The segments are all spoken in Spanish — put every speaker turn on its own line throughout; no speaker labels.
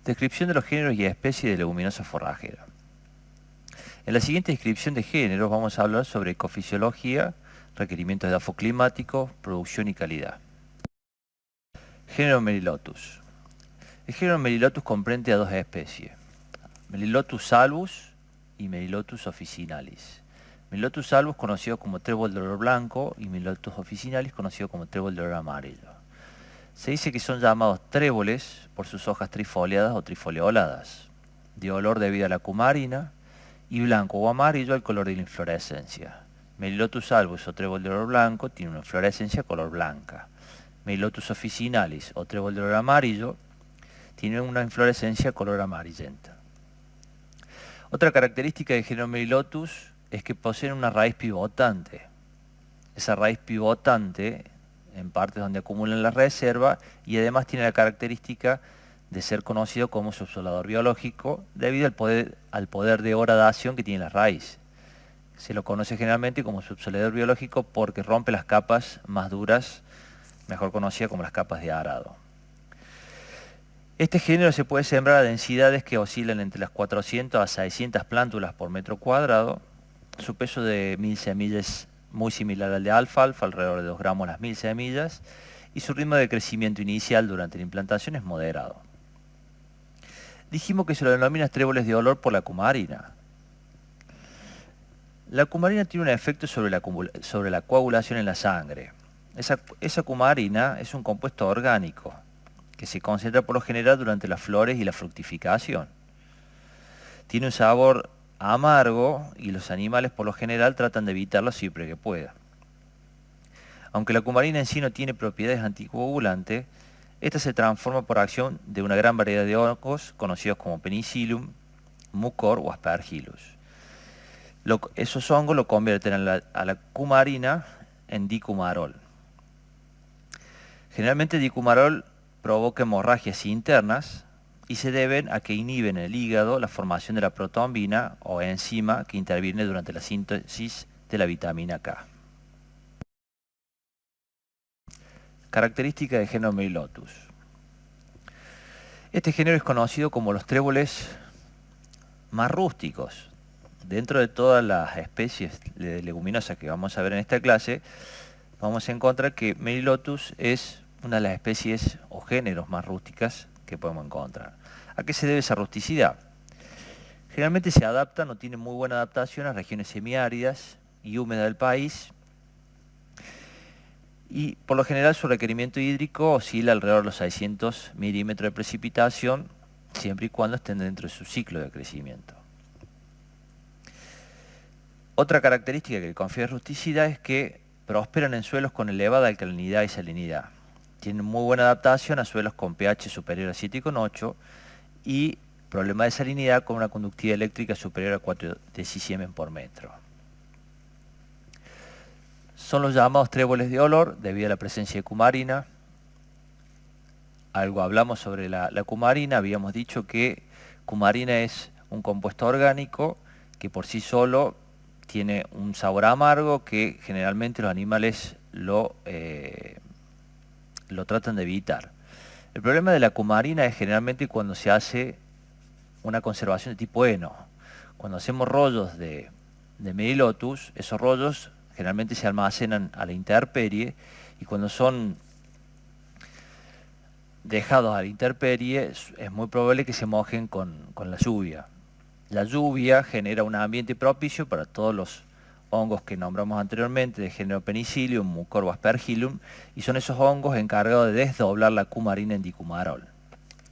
Descripción de los géneros y especies de leguminosa forrajera. En la siguiente descripción de géneros vamos a hablar sobre ecofisiología, requerimientos de edafo climático, producción y calidad. Género Melilotus. El género Melilotus comprende a dos especies, Melilotus albus y Melilotus officinalis. Melilotus albus conocido como trébol de olor blanco y Melilotus officinalis conocido como trébol de olor amarillo. Se dice que son llamados tréboles por sus hojas trifoliadas o trifolioladas, de olor debido a la cumarina, y blanco o amarillo al color de la inflorescencia. Melilotus albus o trébol de olor blanco tiene una inflorescencia color blanca. Melilotus officinalis o trébol de olor amarillo tiene una inflorescencia color amarillenta. Otra característica del género Melilotus es que poseen una raíz pivotante. Esa raíz pivotante en partes donde acumulan la reserva y además tiene la característica de ser conocido como subsolador biológico debido al poder de horadación que tiene la raíz. Se lo conoce generalmente como subsolador biológico porque rompe las capas más duras, mejor conocidas como las capas de arado. Este género se puede sembrar a densidades que oscilan entre las 400 a 600 plántulas por metro cuadrado. Su peso de 1000 semillas muy similar al de alfalfa, alrededor de 2 gramos las 1000 semillas, y su ritmo de crecimiento inicial durante la implantación es moderado. Dijimos que se lo denomina tréboles de olor por la cumarina. La cumarina tiene un efecto sobre la coagulación en la sangre. Esa cumarina es un compuesto orgánico que se concentra por lo general durante las flores y la fructificación. Tiene un sabor amargo y los animales por lo general tratan de evitarlo siempre que puedan. Aunque la cumarina en sí no tiene propiedades anticoagulantes, esta se transforma por acción de una gran variedad de hongos conocidos como Penicillium, Mucor o Aspergillus. Esos hongos lo convierten a la cumarina en dicumarol. Generalmente el dicumarol provoca hemorragias internas y se deben a que inhiben en el hígado la formación de la protombina o enzima que interviene durante la síntesis de la vitamina K. Característica del género Melilotus. Este género es conocido como los tréboles más rústicos. Dentro de todas las especies de leguminosas que vamos a ver en esta clase, vamos a encontrar que Melilotus es una de las especies o géneros más rústicas que podemos encontrar. ¿A qué se debe esa rusticidad? Generalmente se adaptan o tienen muy buena adaptación a regiones semiáridas y húmedas del país, y por lo general su requerimiento hídrico oscila alrededor de los 600 milímetros de precipitación, siempre y cuando estén dentro de su ciclo de crecimiento. Otra característica que confiere rusticidad es que prosperan en suelos con elevada alcalinidad y salinidad. Tienen muy buena adaptación a suelos con pH superior a 7,8 y problema de salinidad con una conductividad eléctrica superior a 4 decisiemens por metro. Son los llamados tréboles de olor debido a la presencia de cumarina. Algo hablamos sobre la cumarina, habíamos dicho que cumarina es un compuesto orgánico que por sí solo tiene un sabor amargo que generalmente los animales lo tratan de evitar. El problema de la cumarina es generalmente cuando se hace una conservación de tipo heno. Cuando hacemos rollos de Melilotus, esos rollos generalmente se almacenan a la intemperie y cuando son dejados a la intemperie es muy probable que se mojen con la lluvia. La lluvia genera un ambiente propicio para todos los hongos que nombramos anteriormente de género Penicillium, Mucor o Aspergillum, y son esos hongos encargados de desdoblar la cumarina en dicumarol.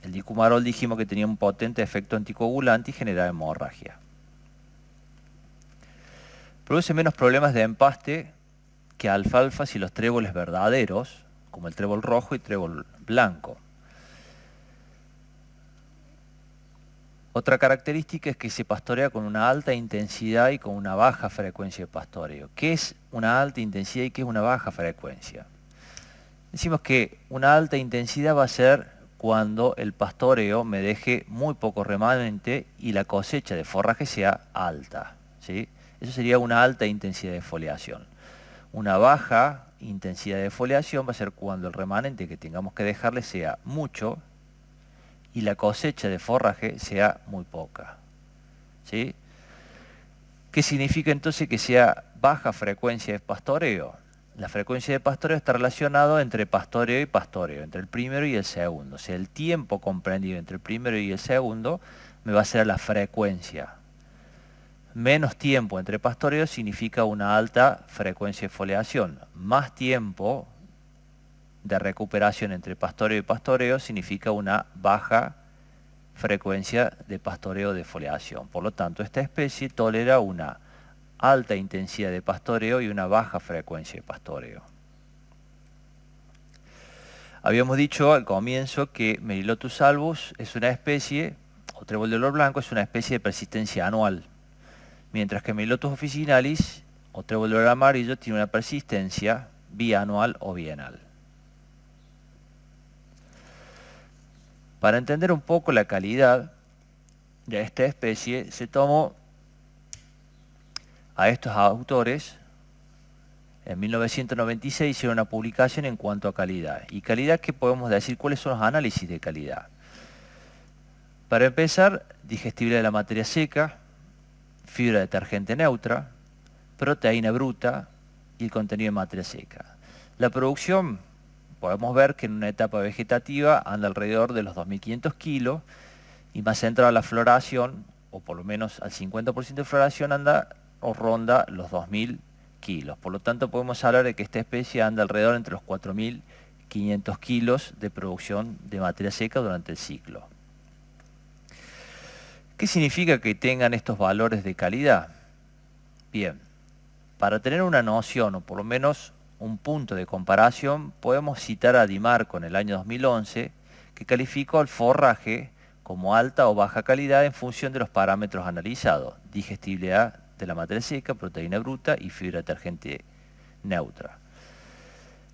El dicumarol dijimos que tenía un potente efecto anticoagulante y generaba hemorragia. Produce menos problemas de empaste que alfalfas y los tréboles verdaderos, como el trébol rojo y trébol blanco. Otra característica es que se pastorea con una alta intensidad y con una baja frecuencia de pastoreo. ¿Qué es una alta intensidad y qué es una baja frecuencia? Decimos que una alta intensidad va a ser cuando el pastoreo me deje muy poco remanente y la cosecha de forraje sea alta, ¿sí? Eso sería una alta intensidad de foliación. Una baja intensidad de foliación va a ser cuando el remanente que tengamos que dejarle sea mucho y la cosecha de forraje sea muy poca. ¿Sí? ¿Qué significa entonces que sea baja frecuencia de pastoreo? La frecuencia de pastoreo está relacionado entre pastoreo y pastoreo, entre el primero y el segundo. O sea, el tiempo comprendido entre el primero y el segundo me va a ser la frecuencia. Menos tiempo entre pastoreo significa una alta frecuencia de foliación. Más tiempo de recuperación entre pastoreo y pastoreo significa una baja frecuencia de pastoreo de foliación. Por lo tanto, esta especie tolera una alta intensidad de pastoreo y una baja frecuencia de pastoreo. Habíamos dicho al comienzo que Melilotus albus es una especie, o trébol de olor blanco, es una especie de persistencia anual, mientras que Melilotus officinalis, o trébol de olor amarillo, tiene una persistencia bianual o bienal. Para entender un poco la calidad de esta especie, se tomó a estos autores. En 1996 hicieron una publicación en cuanto a calidad. ¿Y calidad qué podemos decir? ¿Cuáles son los análisis de calidad? Para empezar, digestibilidad de la materia seca, fibra detergente neutra, proteína bruta y el contenido de materia seca. La producción, podemos ver que en una etapa vegetativa anda alrededor de los 2.500 kilos y más centrado a la floración, o por lo menos al 50% de floración anda o ronda los 2.000 kilos. Por lo tanto, podemos hablar de que esta especie anda alrededor entre los 4.500 kilos de producción de materia seca durante el ciclo. ¿Qué significa que tengan estos valores de calidad? Bien, para tener una noción o por lo menos un punto de comparación, podemos citar a Di Marco en el año 2011, que calificó el forraje como alta o baja calidad en función de los parámetros analizados: digestibilidad de la materia seca, proteína bruta y fibra detergente neutra.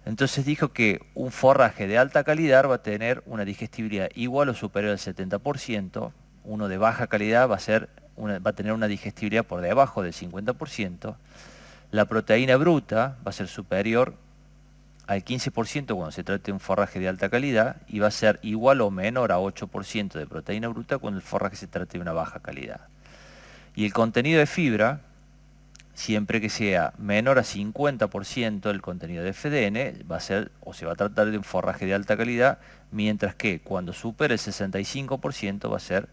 Entonces dijo que un forraje de alta calidad va a tener una digestibilidad igual o superior al 70%, uno de baja calidad va a tener una digestibilidad por debajo del 50%, la proteína bruta va a ser superior al 15% cuando se trate de un forraje de alta calidad y va a ser igual o menor a 8% de proteína bruta cuando el forraje se trate de una baja calidad. Y el contenido de fibra, siempre que sea menor a 50% el contenido de FDN, va a ser o se va a tratar de un forraje de alta calidad, mientras que cuando supere el 65% va a ser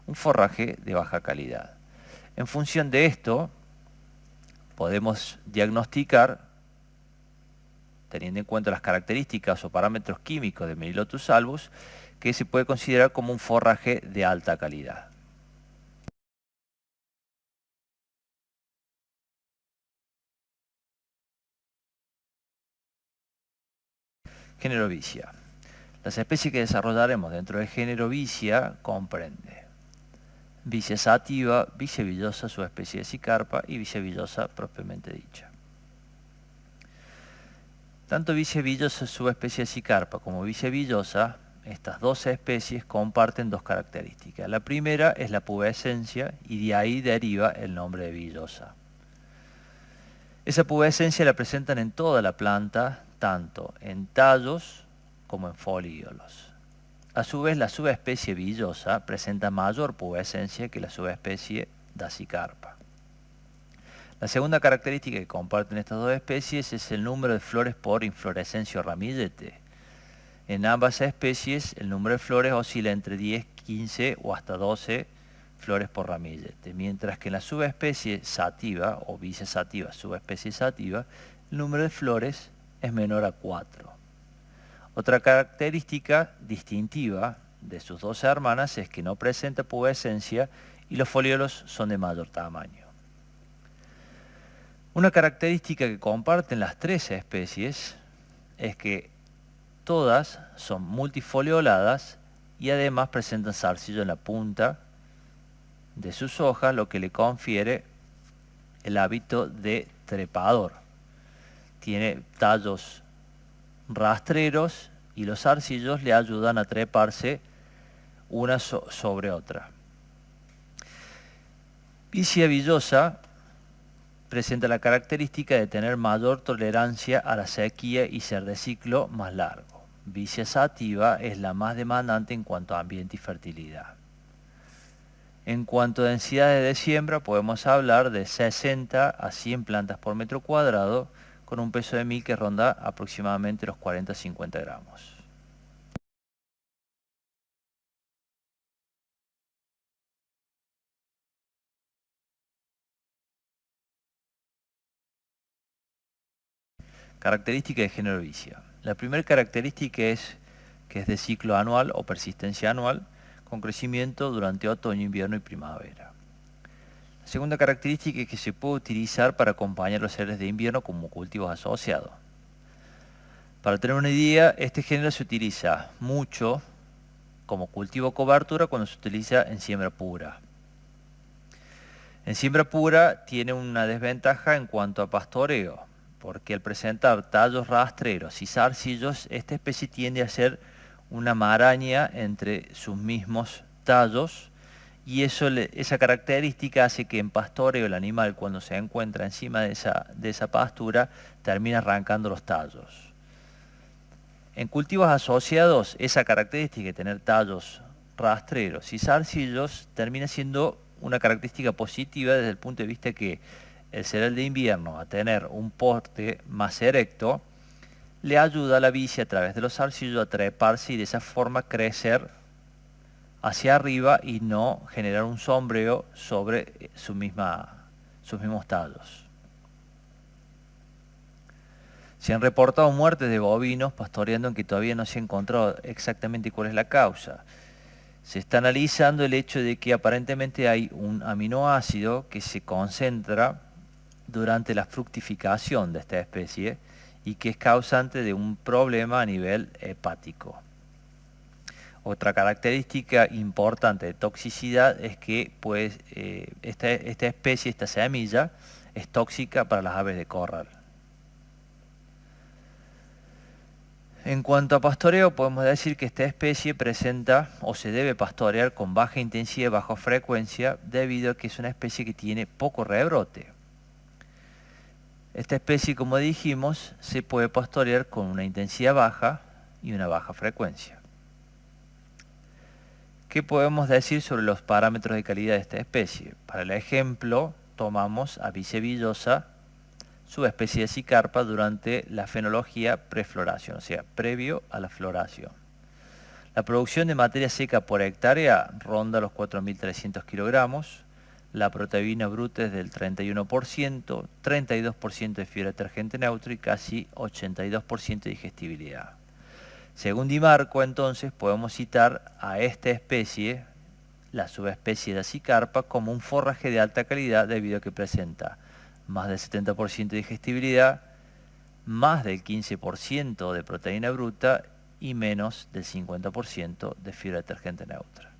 un forraje de baja calidad. En función de esto, podemos diagnosticar, teniendo en cuenta las características o parámetros químicos de Melilotus albus, que se puede considerar como un forraje de alta calidad. Género Vicia. Las especies que desarrollaremos dentro del género Vicia comprende Vicia sativa, Vicia villosa, subespecie de Sicarpa, y Vicia villosa propiamente dicha. Tanto Vicia villosa, subespecie de Sicarpa, como Vicia villosa, estas dos especies comparten dos características. La primera es la pubescencia y de ahí deriva el nombre de villosa. Esa pubescencia la presentan en toda la planta, tanto en tallos como en folíolos. A su vez, la subespecie villosa presenta mayor pubescencia que la subespecie Dasycarpa. La segunda característica que comparten estas dos especies es el número de flores por inflorescencia o ramillete. En ambas especies el número de flores oscila entre 10, 15 o hasta 12 flores por ramillete, mientras que en la subespecie sativa o Vicia sativa, subespecie sativa, el número de flores es menor a 4. Otra característica distintiva de sus dos hermanas es que no presenta pubescencia y los folíolos son de mayor tamaño. Una característica que comparten las tres especies es que todas son multifolioladas y además presentan zarcillo en la punta de sus hojas, lo que le confiere el hábito de trepador. Tiene tallos rastreros y los zarcillos le ayudan a treparse una sobre otra. Vicia villosa presenta la característica de tener mayor tolerancia a la sequía y ser de ciclo más largo. Vicia sativa es la más demandante en cuanto a ambiente y fertilidad. En cuanto a densidades de siembra, podemos hablar de 60 a 100 plantas por metro cuadrado, con un peso de mil que ronda aproximadamente los 40-50 gramos. Característica de género vicia. La primera característica es que es de ciclo anual o persistencia anual, con crecimiento durante otoño, invierno y primavera. La segunda característica es que se puede utilizar para acompañar los cereales de invierno como cultivos asociados. Para tener una idea, este género se utiliza mucho como cultivo cobertura cuando se utiliza en siembra pura. En siembra pura tiene una desventaja en cuanto a pastoreo, porque al presentar tallos rastreros y zarcillos, esta especie tiende a ser una maraña entre sus mismos tallos, y esa característica hace que en pastoreo el animal, cuando se encuentra encima de esa pastura, termina arrancando los tallos. En cultivos asociados, esa característica de tener tallos rastreros y zarcillos termina siendo una característica positiva desde el punto de vista que el cereal de invierno, a tener un porte más erecto, le ayuda a la vicia a través de los zarcillos a treparse y de esa forma crecer hacia arriba y no generar un sombreo sobre sus mismos tallos. Se han reportado muertes de bovinos pastoreando en que todavía no se ha encontrado exactamente cuál es la causa. Se está analizando el hecho de que aparentemente hay un aminoácido que se concentra durante la fructificación de esta especie y que es causante de un problema a nivel hepático. Otra característica importante de toxicidad es que pues, esta especie, esta semilla, es tóxica para las aves de corral. En cuanto a pastoreo, podemos decir que esta especie presenta o se debe pastorear con baja intensidad y baja frecuencia debido a que es una especie que tiene poco rebrote. Esta especie, como dijimos, se puede pastorear con una intensidad baja y una baja frecuencia. ¿Qué podemos decir sobre los parámetros de calidad de esta especie? Para el ejemplo, tomamos a Vicia villosa, subespecie de Sicarpa, durante la fenología prefloración, o sea, previo a la floración. La producción de materia seca por hectárea ronda los 4.300 kilogramos, la proteína bruta es del 31%, 32% de fibra detergente neutro y casi 82% de digestibilidad. Según Di Marco, entonces, podemos citar a esta especie, la subespecie de Acicarpa, como un forraje de alta calidad debido a que presenta más del 70% de digestibilidad, más del 15% de proteína bruta y menos del 50% de fibra detergente neutra.